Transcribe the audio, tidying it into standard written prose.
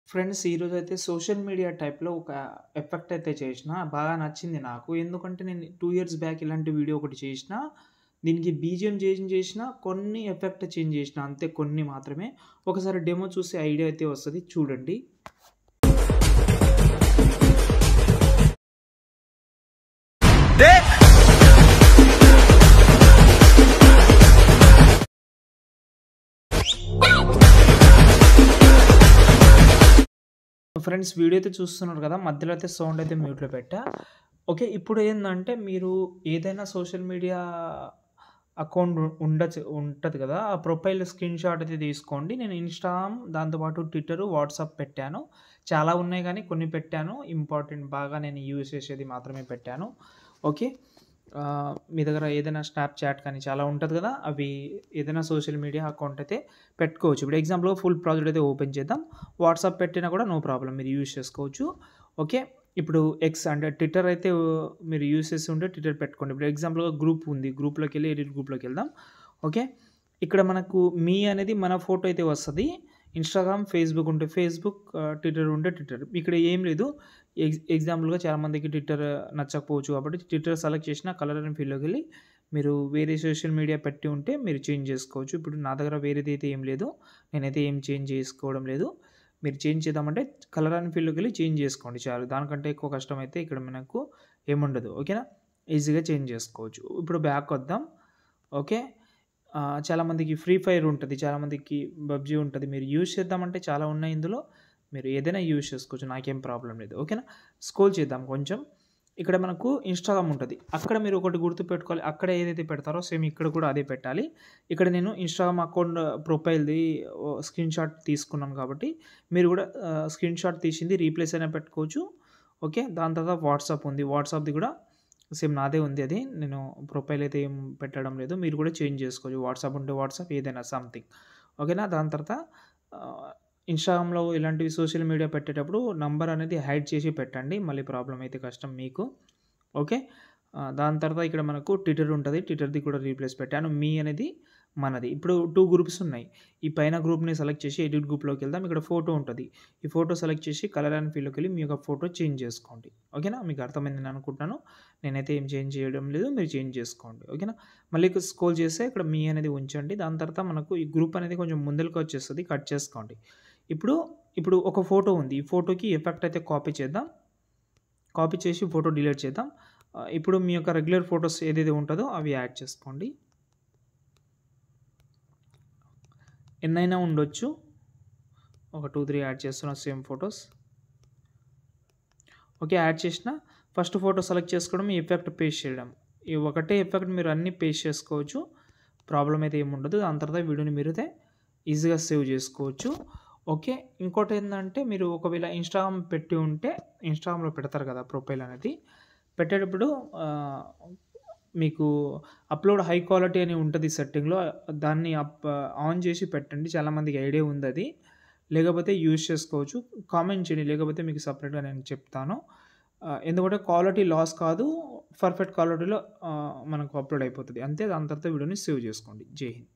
Friends ఈరోజైతే social media టైప్‌లో ఒక ఎఫెక్ట్ అయితే చేషినా. బాగా నచ్చింది నాకు. ఎందుకంటే నేను 2 ఇయర్స్ బ్యాక్ ఇలాంటి వీడియో ఒకటి చేషినా. దీనికి బీజీఎం చేంజ్ చేషినా, కొన్ని ఎఫెక్ట్ చేంజ్ చేషినా. అంతే కొన్ని మాత్రమే. ఒకసారి డెమో చూసి ఐడియా అయితే వస్తది చూడండి. ఫ్రెండ్స్ వీడియో అయితే చూస్తున్నారు కదా! మధ్యలో అయితే సౌండ్ అయితే మ్యూట్‌లో పెట్టా. ఓకే. ఇప్పుడు ఏందంటే మీరు ఏదైనా సోషల్ మీడియా అకౌంట్ ఉంటది కదా! ఆ ప్రొఫైల్ స్క్రీన్‌షాట్ అయితే తీసుకోండి. నేను ఇన్‌స్టాగ్రామ్, దాంతో పాటు ట్విట్టర్, వాట్సాప్ పెట్టాను. చాలా ఉన్నాయి గానీ కొన్ని పెట్టాను. ఇంపార్టెంట్ బాగా నేను యూజ్ చేసేది మాత్రమే పెట్టాను. ఓకే. మీ దగ్గర ఏదైనా స్నాప్‌చాట్ కానీ చాలా ఉంటది కదా! అవి ఏదైనా సోషల్ మీడియా అకౌంట్ అయితే పెట్టుకోవచ్చు. ఇప్పుడు ఎగ్జాంపుల్‌గా ఫుల్ ప్రాజెక్ట్ అయితే ఓపెన్ చేద్దాం. వాట్సాప్ పెట్టినా కూడా నో ప్రాబ్లమ్ మీరు యూజ్ చేసుకోవచ్చు. ఓకే. ఇప్పుడు ఎక్స్ అంటే ట్విట్టర్ అయితే మీరు యూజ్ చేసి ఉంటే ట్విట్టర్ పెట్టుకోండి. ఇప్పుడు ఎగ్జాంపుల్‌గా గ్రూప్ ఉంది. గ్రూప్‌లోకెళ్ళి ఎడిట్ గ్రూప్‌లోకెళ్దాం. ఓకే. ఇక్కడ మనకు మీ అనేది మన ఫోటో అయితే వస్తది. ఇన్‌స్టాగ్రామ్, ఫేస్‌బుక్ ఉంటే ఫేస్‌బుక్, ట్విట్టర్ ఉంటే ట్విట్టర్. ఇక్కడ ఏం లేదు. ఎగ్జాంపుల్‌గా చాలామందికి ట్విట్టర్ నచ్చకపోవచ్చు కాబట్టి ట్విట్టర్ సెలెక్ట్ చేసిన కలర్ అండ్ ఫీల్డ్‌లోకెళ్ళి మీరు వేరే సోషల్ మీడియా పెట్టి ఉంటే మీరు చేంజ్ చేసుకోవచ్చు. ఇప్పుడు నా దగ్గర వేరేదైతే ఏం లేదు. నేనైతే ఏం చేంజ్ చేసుకోవడం లేదు. మీరు చేంజ్ చేద్దామంటే కలర్ అండ్ ఫీల్డ్‌లోకెళ్ళి చేంజ్ చేసుకోండి చాలు. దానికంటే ఎక్కువ కష్టమైతే ఇక్కడ మనకు ఏముండదు. ఓకేనా? ఈజీగా చేంజ్ చేసుకోవచ్చు. ఇప్పుడు బ్యాక్ వద్దాం. ఓకే. చాలామందికి ఫ్రీ ఫైర్ ఉంటది. చాలామందికి పబ్‌జీ ఉంటది. మీరు యూజ్ చేద్దామంటే చాలా ఉన్నాయి ఇందులో. మీరు ఏదైనా యూజ్ చేసుకోవచ్చు. నాకేం ప్రాబ్లమ్ లేదు. ఓకేనా? స్క్రోల్ చేద్దాం కొంచెం. ఇక్కడ మనకు ఇన్‌స్టాగ్రామ్ ఉంటది. అక్కడ మీరు ఒకటి గుర్తుపెట్టుకోవాలి. అక్కడ ఏదైతే పెడతారో సేమ్ ఇక్కడ కూడా అదే పెట్టాలి. ఇక్కడ నేను ఇన్‌స్టాగ్రామ్ అకౌంట్ ప్రొఫైల్‌ది స్క్రీన్‌షాట్ తీసుకున్నాను కాబట్టి మీరు కూడా స్క్రీన్‌షాట్ తీసింది రీప్లేస్ అయినా పెట్టుకోవచ్చు. ఓకే. దాని తర్వాత వాట్సాప్ ఉంది. వాట్సాప్‌ది కూడా సేమ్ నాదే ఉంది అది. నేను ప్రొఫైల్ అయితే ఏం పెట్టడం లేదు. మీరు కూడా చేంజ్ చేసుకోవచ్చు. వాట్సాప్ ఉంటే వాట్సాప్ ఏదైనా సంథింగ్. ఓకేనా? దాని తర్వాత ఆహ్, ఇన్‌స్టాగ్రామ్‌లో ఇలాంటివి సోషల్ మీడియా పెట్టేటప్పుడు నంబర్ అనేది హైడ్ చేసి పెట్టండి. మళ్ళీ ప్రాబ్లమ్ అయితే కష్టం మీకు. ఓకే. దాని తర్వాత ఇక్కడ మనకు ట్విట్టర్ ఉంటది. ట్విట్టర్‌ది కూడా రీప్లేస్ పెట్టాను. మీ అనేది మనది. ఇప్పుడు 2 గ్రూప్స్ ఉన్నాయి. ఈ పైన గ్రూప్‌ని సెలెక్ట్ చేసి ఎడిట్ గ్రూప్‌లోకెళ్దాం. ఇక్కడ ఫోటో ఉంటది. ఈ ఫోటో సెలెక్ట్ చేసి కలర్ అండ్ ఫీల్డ్‌లోకెళ్ళి మీ యొక్క ఫోటో చేంజ్ చేసుకోండి. ఓకేనా? మీకు అర్థమైందని అనుకుంటున్నాను. నేనైతే ఏం చేంజ్ చేయడం లేదు. మీరు చేంజ్ చేసుకోండి. ఓకేనా? మళ్ళీ స్క్రోల్ చేస్తే ఇక్కడ మీ అనేది ఉంచండి. దాని తర్వాత మనకు ఈ గ్రూప్ అనేది కొంచెం ముందలకి వచ్చేస్తది. కట్ చేసుకోండి. ఇప్పుడు, ఇప్పుడు ఒక ఫోటో ఉంది. ఈ ఫోటోకి ఎఫెక్ట్ అయితే కాపీ చేద్దాం. కాపీ చేసి ఫోటో డిలీట్ చేద్దాం. ఇప్పుడు మీ యొక్క రెగ్యులర్ ఫోటోస్ ఏదైతే ఉంటదో అవి యాడ్ చేసుకోండి. ఎన్నైనా ఉండొచ్చు. ఒక 2, 3 యాడ్ చేస్తున్నా సేమ్ ఫోటోస్. ఓకే. యాడ్ చేసిన ఫస్ట్ ఫోటో సెలెక్ట్ చేసుకోవడం, ఈ ఎఫెక్ట్ పేస్ట్ చేయడం. ఈ ఒకటే ఎఫెక్ట్ మీరు అన్నీ పేస్ట్ చేసుకోవచ్చు. ప్రాబ్లమ్ అయితే ఏముండదు. దాని తర్వాత వీడియోని మీరైతే ఈజీగా సేవ్ చేసుకోవచ్చు. ఓకే. ఇంకోటేందంటే మీరు ఒకవేళ ఇన్‌స్టాగ్రామ్ పెట్టి ఉంటే ఇన్‌స్టాగ్రామ్‌లో పెడతారు కదా! ప్రొఫైల్ అనేది. పెట్టేటప్పుడు ఆహ్, మీకు అప్‌లోడ్ హై క్వాలిటీ అని ఉంటది సెట్టింగ్‌లో. దాన్ని ఆన్ చేసి పెట్టండి. చాలామందికి ఐడియా ఉందది. లేకపోతే యూజ్ చేసుకోవచ్చు. కామెంట్ చేయండి. లేకపోతే మీకు సెపరేట్‌గా నేను చెప్తాను. ఎందుకంటే క్వాలిటీ లాస్ కాదు. పర్ఫెక్ట్ క్వాలిటీలో మనకు అప్‌లోడ్ అయిపోతది. అంతే దాని తర్వాత వీడియోని సేవ్ చేసుకోండి. జై హింద్.